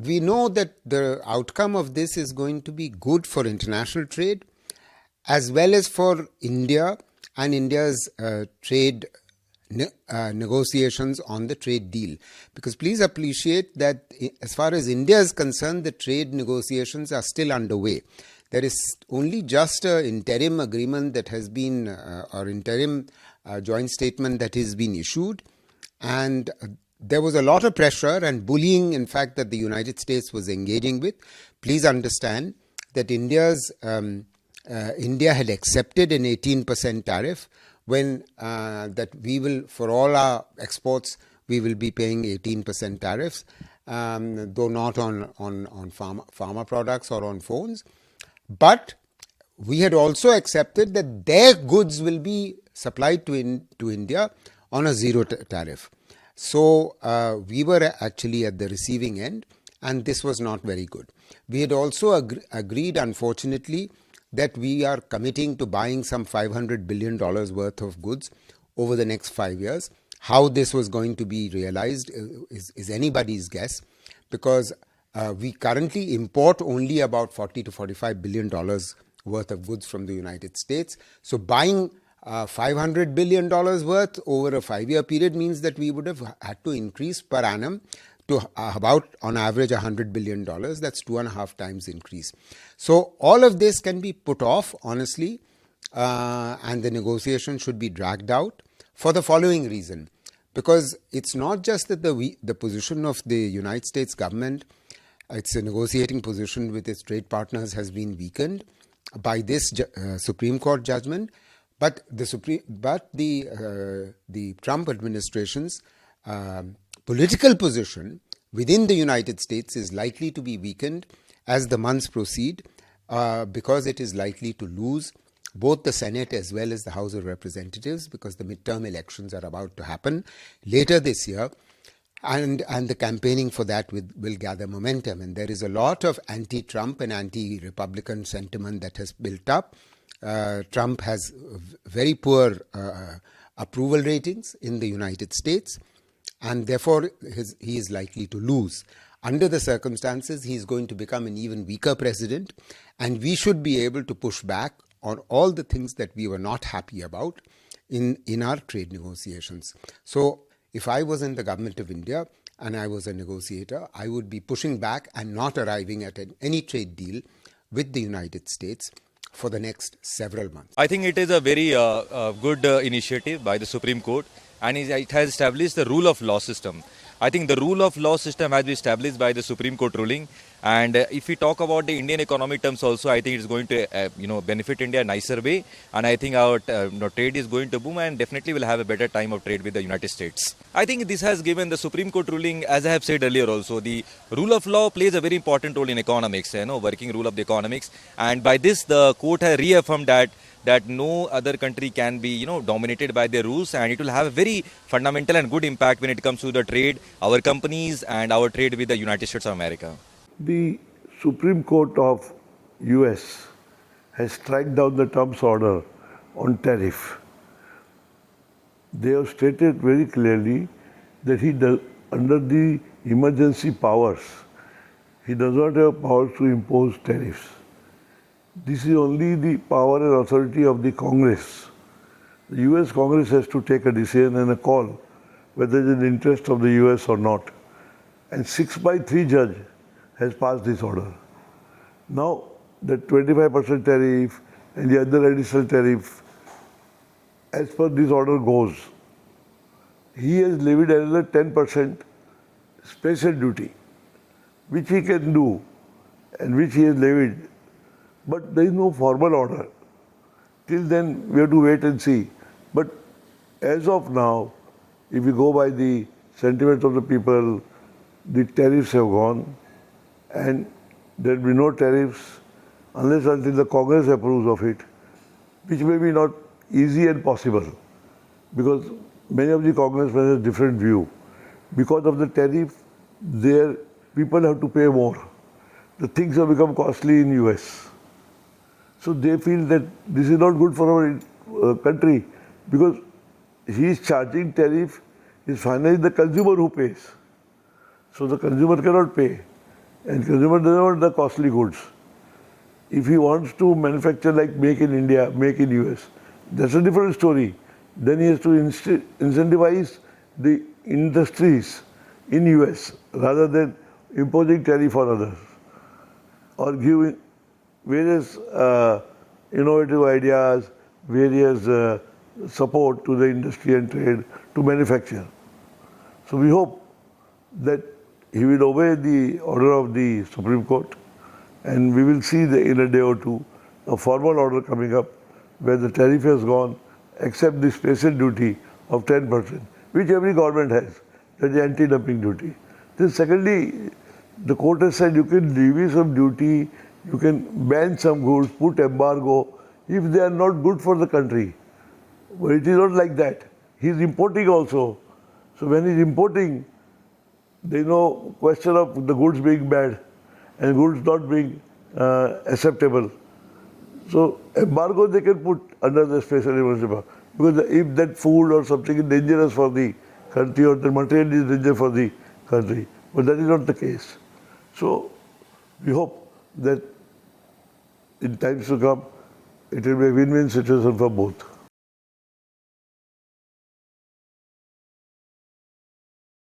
we know that the outcome of this is going to be good for international trade as well as for India and India's trade negotiations on the trade deal. Because please appreciate that as far as India is concerned, the trade negotiations are still underway. There is only just an interim agreement that has been, or interim joint statement that has been issued. And there was a lot of pressure and bullying, in fact, that the United States was engaging with. Please understand that India had accepted an 18% tariff when that we will, for all our exports, we will be paying 18% tariffs, though not on pharma products or on phones. But we had also accepted that their goods will be supplied to India on a zero tariff. So we were actually at the receiving end, and this was not very good. We had also agreed, unfortunately, that we are committing to buying some $500 billion worth of goods over the next 5 years. How this was going to be realized is anybody's guess, because we currently import only about $40 to $45 billion worth of goods from the United States. So buying $500 billion worth over a 5-year period means that we would have had to increase per annum to about, on average, $100 billion. That's 2.5 times increase. So all of this can be put off, honestly, and the negotiation should be dragged out for the following reason. Because it's not just that the position of the United States government, its negotiating position with its trade partners has been weakened by this Supreme Court judgment, but the Trump administration's political position within the United States is likely to be weakened as the months proceed, because it is likely to lose both the Senate as well as the House of Representatives, because the midterm elections are about to happen later this year. And the campaigning for that will gather momentum. And there is a lot of anti-Trump and anti-Republican sentiment that has built up. Trump has very poor approval ratings in the United States, and therefore he is likely to lose. Under the circumstances, he is going to become an even weaker president, and we should be able to push back on all the things that we were not happy about in our trade negotiations. So if I was in the government of India and I was a negotiator, I would be pushing back and not arriving at any trade deal with the United States for the next several months. I think it is a very good initiative by the Supreme Court, and it has established the rule of law system. I think the rule of law system has been established by the Supreme Court ruling, and if we talk about the Indian economic terms also, I think it's going to benefit India in a nicer way, and I think our trade is going to boom, and definitely will have a better time of trade with the United States. I think this has given the Supreme Court ruling, as I have said earlier also, the rule of law plays a very important role in economics, working rule of the economics, and by this the court has reaffirmed that no other country can be dominated by their rules, and it will have a very fundamental and good impact when it comes to the trade, our companies and our trade with the United States of America. The Supreme Court of US has struck down the Trump's order on tariff. They have stated very clearly that he does, under the emergency powers, he does not have powers to impose tariffs. This is only the power and authority of the Congress. The US Congress has to take a decision and a call whether it is in the interest of the US or not. And 6-3 judge has passed this order. Now, the 25% tariff and the other additional tariff, as per this order goes, he has levied another 10% special duty, which he can do and which he has levied. But there is no formal order. Till then, we have to wait and see. But as of now, if we go by the sentiments of the people, the tariffs have gone, and there will be no tariffs unless until the Congress approves of it, which may be not easy and possible, because many of the congressmen have a different view. Because of the tariff, their people have to pay more. The things have become costly in US. So they feel that this is not good for our country, because he is charging tariff, is finally the consumer who pays. So the consumer cannot pay. And consumer doesn't want the costly goods. If he wants to manufacture like make in India, make in US, that's a different story. Then he has to incentivize the industries in US rather than imposing tariff on others or giving various innovative ideas, various support to the industry and trade to manufacture. So we hope that he will obey the order of the Supreme Court, and we will see in a day or two a formal order coming up where the tariff has gone except the special duty of 10%, which every government has. That is anti-dumping duty. Then secondly, the court has said you can levy some duty, you can ban some goods, put embargo if they are not good for the country. But it is not like that. He is importing also. So when he is importing, there is no question of the goods being bad and goods not being acceptable. So embargo they can put under the special emergency because if that food or something is dangerous for the country or the material is dangerous for the country, but that is not the case. So we hope that in times to come it will be a win-win situation for both.